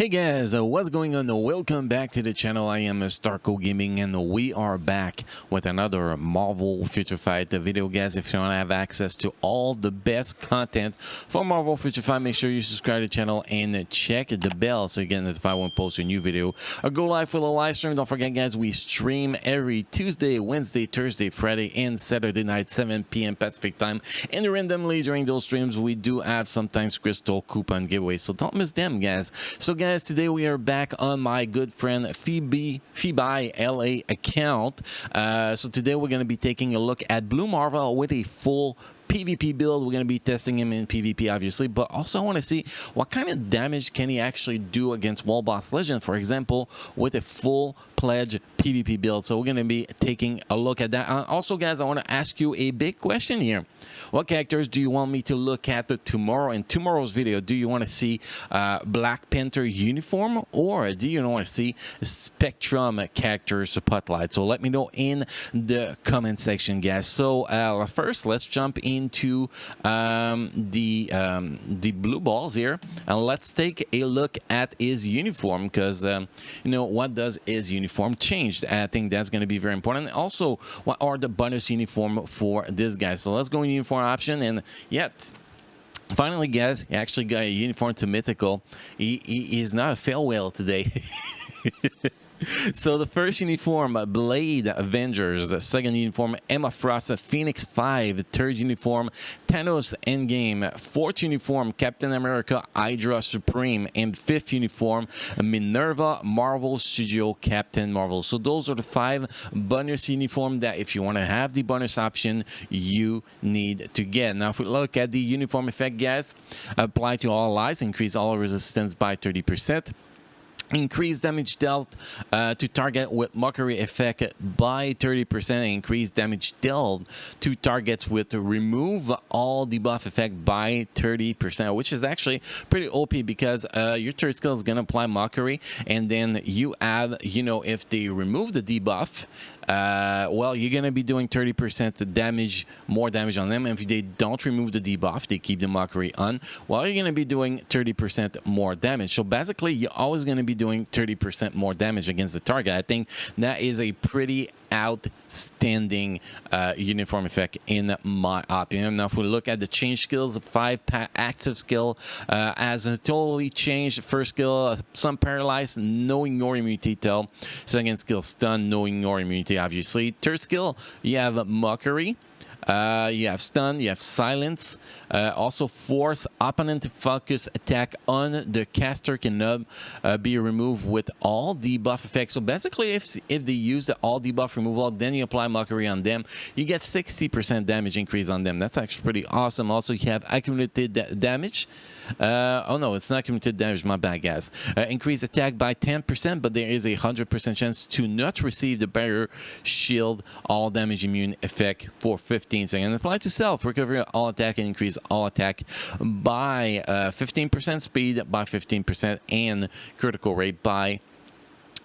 Hey guys, what's going on? Welcome back to the channel. I am Starco Gaming and we are back with another Marvel Future Fight video. Guys, if you want to have access to all the best content for Marvel Future Fight, make sure you subscribe to the channel and check the bell so you get notified when I post a new video or go live for the live stream. Don't forget guys, we stream every Tuesday, Wednesday, Thursday, Friday, and Saturday night, 7 p.m. Pacific time. And randomly during those streams, we do have sometimes crystal coupon giveaways, so don't miss them guys. So guys, today we are back on my good friend Phoebe LA account. So today we're going to be taking a look at Blue Marvel with a full PvP build. We're going to be testing him in PvP obviously, but also I want to see what kind of damage can he actually do against Wall Boss Legend, for example, with a full pledge PvP build. So we're going to be taking a look at that. Also guys, I want to ask you a big question here. What characters do you want me to look at tomorrow in tomorrow's video? Do you want to see Black Panther uniform, or do you want to see Spectrum character spotlight? So let me know in the comment section guys. So first let's jump into the blue balls here, and let's take a look at his uniform, because you know, what does his uniform change? I think that's going to be very important. Also, what are the bonus uniform for this guy? So let's go in uniform option, and yet finally guys, he actually got a uniform to mythical. He is not a fail whale today. So the first uniform, Blade Avengers. The second uniform, Emma Frost, Phoenix 5. Third uniform, Thanos Endgame. Fourth uniform, Captain America, Hydra Supreme. And fifth uniform, Minerva Marvel Studio, Captain Marvel. So those are the 5 bonus uniform that if you want to have the bonus option, you need to get. Now if we look at the uniform effect guys, apply to all allies, increase all resistance by 30%. Increase damage dealt to target with mockery effect by 30%. Increase damage dealt to targets with remove all debuff effect by 30%, which is actually pretty OP, because your third skill is going to apply mockery, and then you have, you know, if they remove the debuff, well, you're going to be doing 30% damage, more damage on them. And if they don't remove the debuff, they keep the mockery on, well, you're going to be doing 30% more damage. So basically, you're always going to be doing 30% more damage against the target. I think that is a pretty outstanding uniform effect in my opinion. Now if we look at the change skills, 5 active skill has totally changed. First skill, some paralyzed, knowing your immunity tell. Second skill, stun, knowing your immunity obviously. Third skill, you have mockery. You have stun, you have silence, also force opponent to focus attack on the caster cannot be removed with all debuff effects. So basically if they use the all debuff removal, then you apply mockery on them, you get 60% damage increase on them. That's actually pretty awesome. Also you have accumulated damage. Oh no, it's not accumulated damage, my bad guys. Increase attack by 10%, but there is a 100% chance to not receive the barrier shield all damage immune effect for 15 seconds. Apply to self, recovery all attack, and increase all attack by 15%, speed by 15%, and critical rate by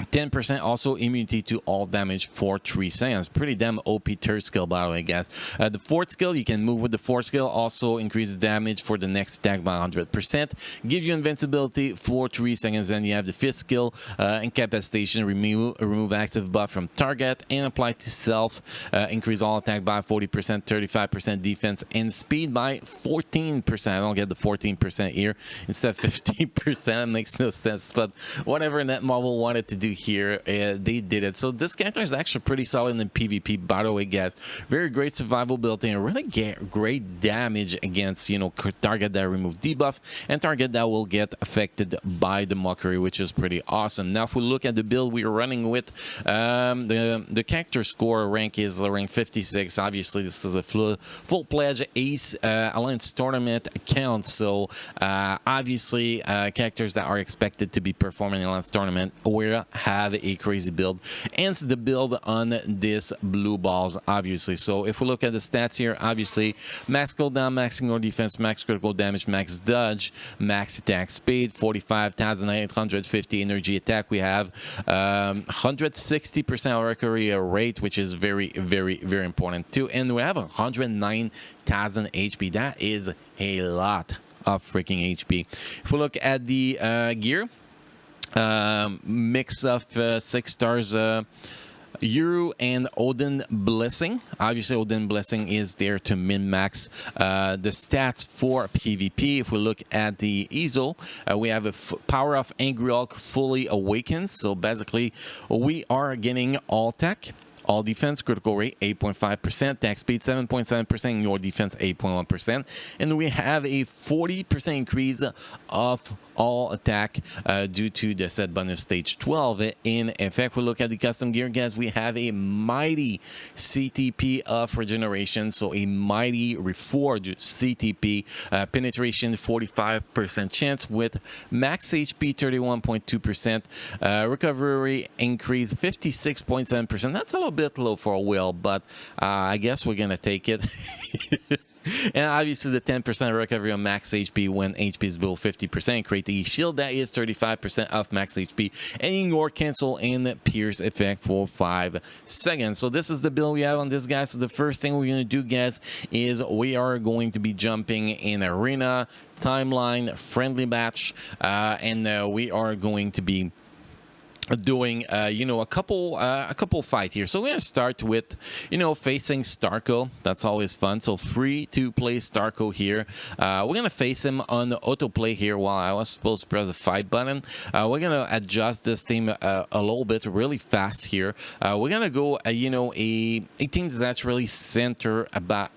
10%. Also immunity to all damage for 3 seconds. Pretty damn OP third skill by the way guys. The fourth skill, you can move with the fourth skill, also increases damage for the next attack by 100%, gives you invincibility for 3 seconds. Then you have the fifth skill, incapacitation, remove active buff from target and apply to self, increase all attack by 40%, 35% defense, and speed by 14%. I don't get the 14% here instead of 15%. It makes no sense, but whatever that Marvel wanted to do here, they did it. So this character is actually pretty solid in PvP by the way guys. Very great survival build and really get great damage against, you know, target that remove debuff and target that will get affected by the mockery, which is pretty awesome. Now if we look at the build we're running with, the character score rank is rank 56. Obviously this is a full pledge ace alliance tournament account, so obviously characters that are expected to be performing in alliance tournament will have a crazy build, and the build on this blue balls obviously. So if we look at the stats here, obviously max cooldown, max ignore defense, max critical damage, max dodge, max attack speed, 45,850 energy attack. We have 160% recovery rate, which is very important too, and we have 109,000 HP. That is a lot of freaking HP. If we look at the gear, Mix of 6 stars. Uru and Odin Blessing. Obviously, Odin Blessing is there to min-max the stats for PvP. If we look at the ESO, we have a Power of Angry Hulk fully awakened. So basically, we are getting all tech. All defense, critical rate 8.5%, attack speed 7.7%, your defense 8.1%, and we have a 40% increase of all attack due to the set bonus stage 12 in effect. We look at the custom gear, guys. We have a mighty CTP of regeneration, so a mighty reforged CTP penetration 45% chance with max HP 31.2%, recovery increase 56.7%. That's a little bit low for a whale, but I guess we're gonna take it. And obviously the 10% recovery on max HP when HP is below 50%. Create the shield that is 35% of max HP, and your cancel and pierce effect for 5 seconds. So this is the build we have on this guy. So the first thing we're going to do, guys, is we are going to be jumping in arena, timeline, friendly match, and we are going to be doing you know, a couple fight here. So we're gonna start with, you know, facing Starko. That's always fun. So free to play Starko here. We're gonna face him on the autoplay here while I was supposed to press the fight button. We're gonna adjust this team a little bit really fast here. We're gonna go you know, a team that's really centered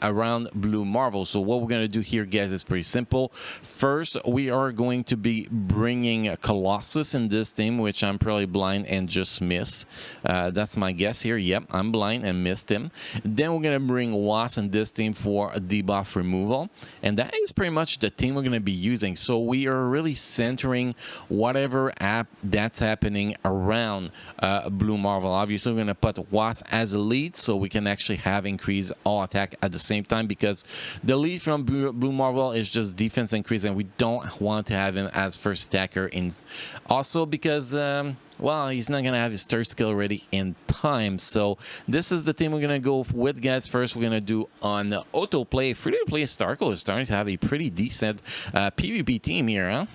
around Blue Marvel. So what we're gonna do here, guys, is pretty simple. First, we are going to be bringing Colossus in this team, which I'm probably blind and just miss. That's my guess here. Yep, I'm blind and missed him. Then we're gonna bring Was in this team for a debuff removal, and that is pretty much the team we're gonna be using. So we are really centering whatever app that's happening around Blue Marvel. Obviously, we're gonna put Was as a lead so we can actually have increase all attack at the same time, because the lead from Blue Marvel is just defense increase, and we don't want to have him as first attacker in. Also because well, he's not going to have his third skill ready in time. So this is the team we're going to go with, guys. First, we're going to do on the autoplay. Free-to-play Starko is starting to have a pretty decent PvP team here, huh?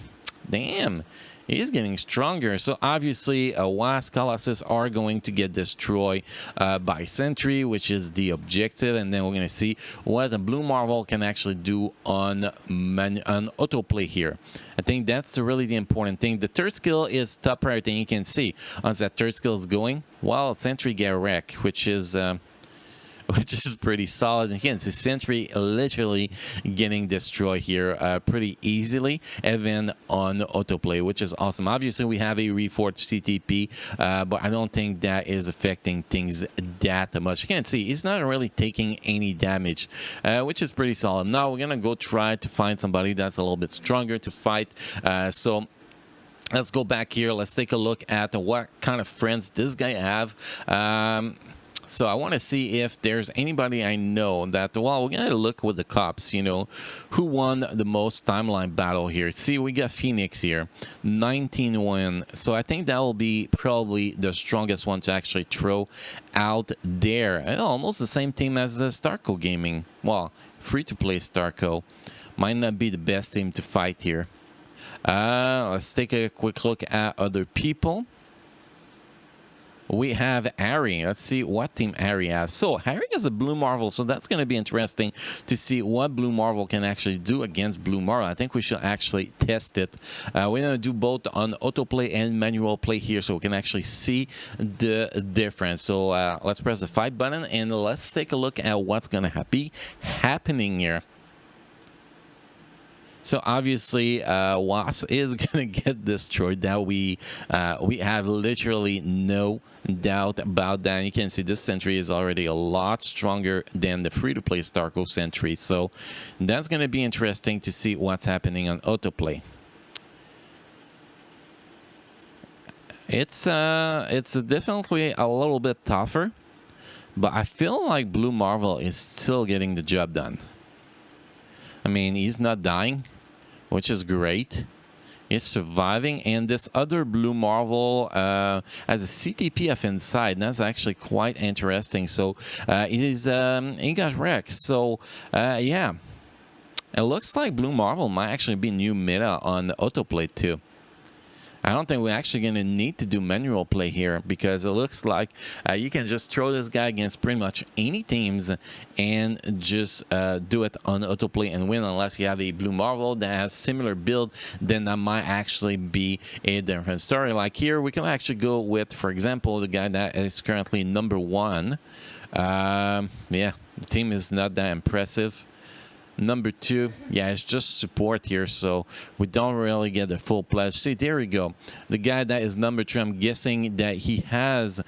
Damn. He's getting stronger. So obviously, Was, Colossus are going to get destroyed by Sentry, which is the objective. And then we're going to see what the Blue Marvel can actually do on autoplay here. I think that's really the important thing. The third skill is top priority. You can see as that third skill is going, while Sentry get wrecked, which is pretty solid. Again, so Sentry literally getting destroyed here pretty easily, even on autoplay, which is awesome. Obviously, we have a reforged CTP, but I don't think that is affecting things that much. You can see he's not really taking any damage, which is pretty solid. Now we're gonna go try to find somebody that's a little bit stronger to fight. So let's go back here. Let's take a look at what kind of friends this guy have. So I want to see if there's anybody I know that, well, we're going to look with the cops, you know, who won the most timeline battle here. See, we got Phoenix here, 19 win. So I think that will be probably the strongest one to actually throw out there. And almost the same team as Starko Gaming. Well, free-to-play Starko might not be the best team to fight here. Let's take a quick look at other people. We have Harry. Let's see what team Harry has. So Harry has a Blue Marvel, so that's going to be interesting to see what Blue Marvel can actually do against Blue Marvel. I think we should actually test it. We're going to do both on autoplay and manual play here, so we can actually see the difference. So let's press the fight button, and let's take a look at what's going to be happening here. So obviously, Was is gonna get destroyed. That we have literally no doubt about that. And you can see this Sentry is already a lot stronger than the free-to-play Starko Sentry. So that's gonna be interesting to see what's happening on autoplay. It's definitely a little bit tougher, but I feel like Blue Marvel is still getting the job done. I mean, he's not dying, which is great. He's surviving, and this other Blue Marvel has a CTP of inside. And that's actually quite interesting. So he got wrecked. So yeah, it looks like Blue Marvel might actually be new meta on autoplay too. I don't think we're actually going to need to do manual play here, because it looks like you can just throw this guy against pretty much any teams and just do it on autoplay and win, unless you have a Blue Marvel that has similar build. Then that might actually be a different story. Like here, we can actually go with, for example, the guy that is currently #1. Yeah, the team is not that impressive. #2, yeah, it's just support here, so we don't really get the full pledge. See, there we go. The guy that is #3, I'm guessing that he has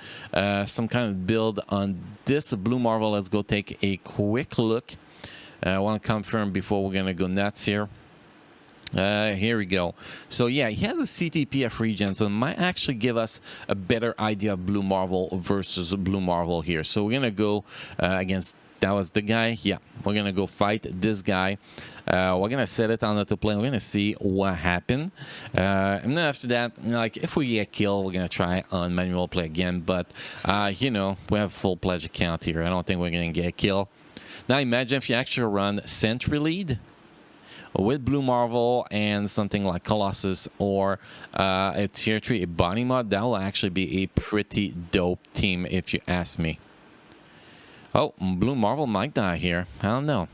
some kind of build on this Blue Marvel. Let's go take a quick look. I want to confirm before we're going to go nuts here. Here we go. So yeah, he has a CTPF regen, so it might actually give us a better idea of Blue Marvel versus Blue Marvel here. So we're going to go against... That was the guy. Yeah, we're going to go fight this guy. We're going to set it on autoplay. We're going to see what happened. And then after that, like, if we get killed, we're going to try on manual play again. But, you know, we have a full pledge account here. I don't think we're going to get killed. Now, imagine if you actually run Sentry Lead with Blue Marvel and something like Colossus or a Tier 3 a Body Mod. That will actually be a pretty dope team, if you ask me. Oh, Blue Marvel might die here. I don't know.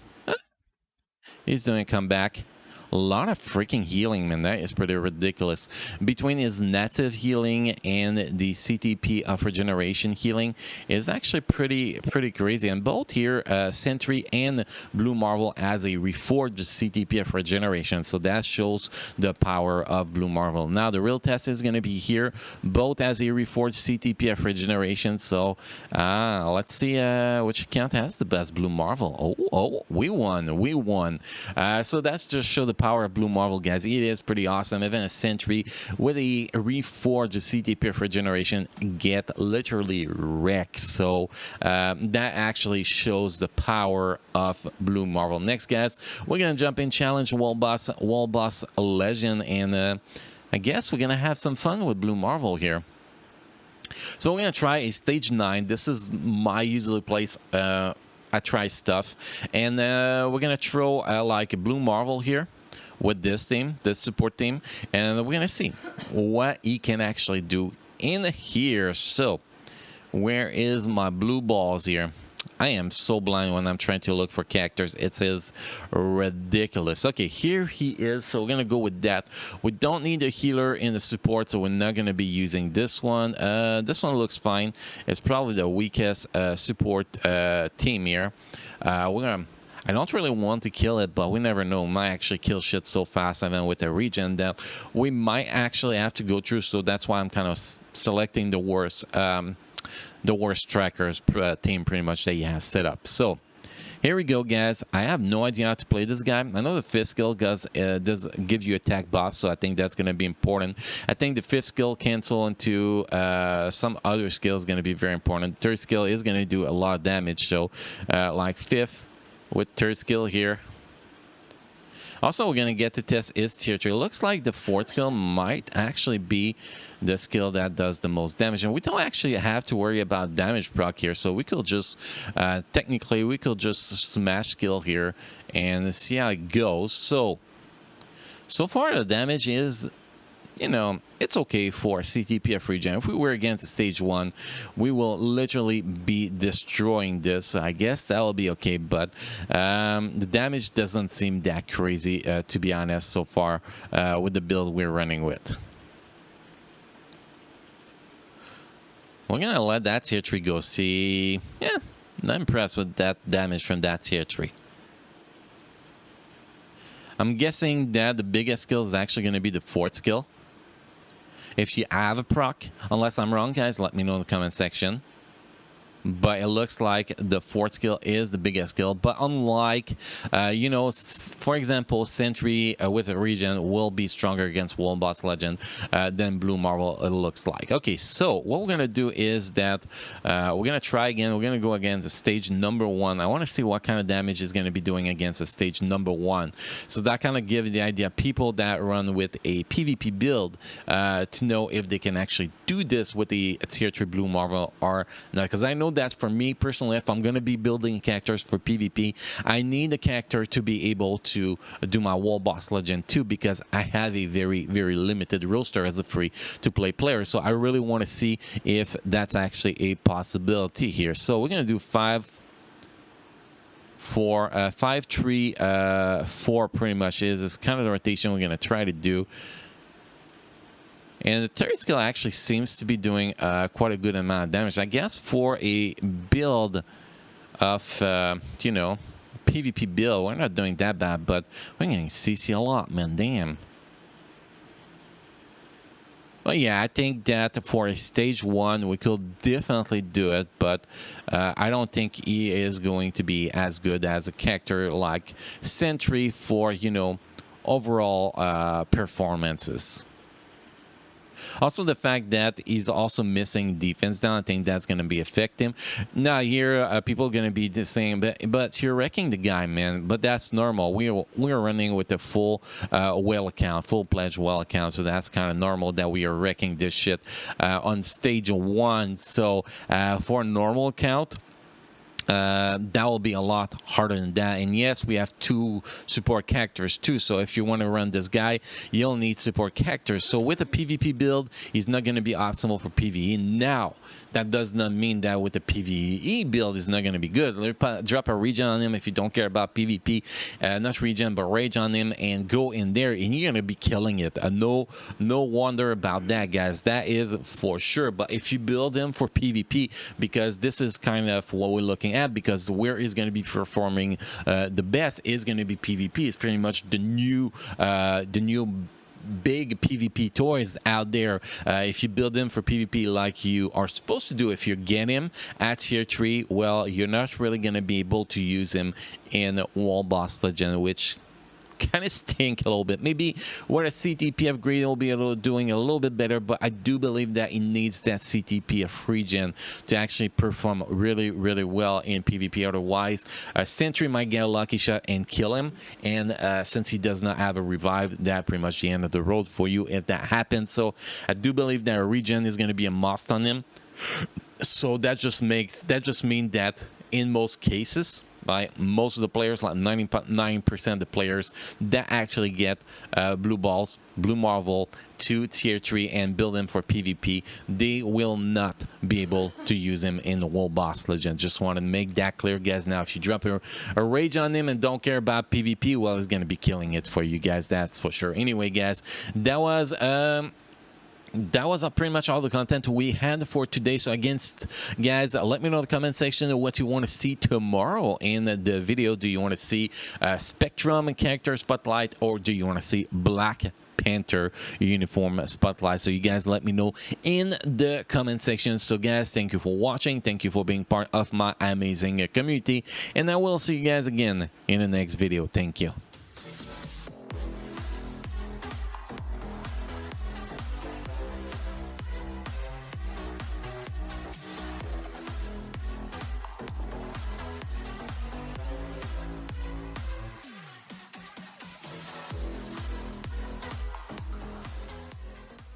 He's doing a comeback. A lot of freaking healing, man. That is pretty ridiculous. Between his native healing and the CTP of regeneration healing is actually pretty crazy. And both here, Sentry and Blue Marvel has a reforged CTP of regeneration. So that shows the power of Blue Marvel. Now, the real test is going to be here. Both has a reforged CTP of regeneration. So let's see which account has the best Blue Marvel. Oh, we won. We won. So that's just show the power of Blue Marvel, guys. It is pretty awesome. Even a Sentry with a reforged CTP of regeneration get literally wrecked. So that actually shows the power of Blue Marvel. Next, guys, we're gonna jump in challenge World Boss Legend, and I guess we're gonna have some fun with Blue Marvel here. So we're gonna try a stage 9. This is my usual place. I try stuff, and we're gonna throw like a Blue Marvel here with this team, this support team, and we're gonna see what he can actually do in here. So where is my blue balls here? I am so blind when I'm trying to look for characters. It is ridiculous. Okay, here he is. So we're going to go with that. We don't need a healer in the support, so we're not going to be using this one. This one looks fine. It's probably the weakest support team here. I don't really want to kill it, but we never know. We might actually kill shit so fast, even with a regen, that we might actually have to go through. So that's why I'm kind of selecting the worst trackers team pretty much that he has set up. So here we go, guys. I have no idea how to play this guy. I know the 5th skill does give you attack buff, so I think that's going to be important. I think the 5th skill cancel into some other skills going to be very important. 3rd skill is going to do a lot of damage, so like 5th with 3rd skill here. Also, we're going to get to test his tier 3. It looks like the 4th skill might actually be the skill that does the most damage. And we don't actually have to worry about damage proc here. So we could just, technically, we could just smash skill here and see how it goes. So far the damage is, you know, it's okay for CTPF regen. If we were against stage 1, we will literally be destroying this. I guess that will be okay, but the damage doesn't seem that crazy, to be honest, so far with the build we're running with. We're gonna let that tier 3 go. See, yeah, not impressed with that damage from that tier 3. I'm guessing that the biggest skill is actually going to be the 4th skill. If you have a proc, unless I'm wrong, guys, let me know in the comment section. But it looks like the 4th skill is the biggest skill. But unlike, you know, for example, Sentry with a regen will be stronger against World Boss Legend than Blue Marvel, it looks like. Okay, so what we're going to do is that we're going to try again. We're going to go against stage #1. I want to see what kind of damage is going to be doing against a stage #1. So that kind of gives the idea people that run with a PvP build to know if they can actually do this with the tier 3 Blue Marvel or not. Because I know that for me personally, if I'm going to be building characters for PvP, I need a character to be able to do my World Boss Legend too, because I have a very, very limited roster as a free-to-play player. So I really want to see if that's actually a possibility here. So we're going to do 5, 4, 5, 3, 4 pretty much is kind of the rotation we're going to try to do. And the third skill actually seems to be doing quite a good amount of damage. I guess for a build of, you know, PvP build, we're not doing that bad, but we're getting CC a lot, man. Damn. Well, yeah, I think that for a stage 1, we could definitely do it, but I don't think he is going to be as good as a character like Sentry for, you know, overall performances. Also, the fact that he's also missing defense down, I think that's going to be affecting him. Now, here, people are going to be the same, but you're wrecking the guy, man. But that's normal. We're running with a full whale account, full pledge whale account, so that's kind of normal that we are wrecking this shit on stage 1. So, for a normal account, that will be a lot harder than that. And yes, we have 2 support characters too, so if you want to run this guy, you'll need support characters. So with a PvP build, he's not going to be optimal for PvE. Now, that does not mean that with the PvE build is not going to be good. Drop a regen on him if you don't care about PvP, not regen but rage on him, and go in there and you're going to be killing it. No wonder about that, guys. That is for sure. But if you build him for PvP, because this is kind of what we're looking at, because where is going to be performing the best is going to be PvP. It's pretty much the new big PvP toys out there. If you build them for PvP like you are supposed to do, if you get him at tier 3, well, you're not really going to be able to use him in World Boss Legend, which kind of stink a little bit. Maybe with a CTP upgrade, it'll be doing a little bit better, but I do believe that it needs that CTP of regen to actually perform really, really well in PvP. Otherwise, Sentry might get a lucky shot and kill him, and since he does not have a revive, that pretty much the end of the road for you if that happens. So I do believe that a regen is going to be a must on him. So that just means that in most cases, like most of the players, like 99% of the players that actually get blue marvel to tier 3 and build them for PvP, they will not be able to use him in the World Boss Legend. Just want to make that clear, guys. Now, if you drop a rage on him and don't care about PvP, well, he's going to be killing it for you guys, that's for sure. Anyway, guys, that was pretty much all the content we had for today. So again, guys, let me know in the comment section what you want to see tomorrow in the video. Do you want to see Spectrum and character spotlight, or do you want to see Black Panther uniform spotlight? So you guys let me know in the comment section. So guys, thank you for watching, thank you for being part of my amazing community, and I will see you guys again in the next video. Thank you.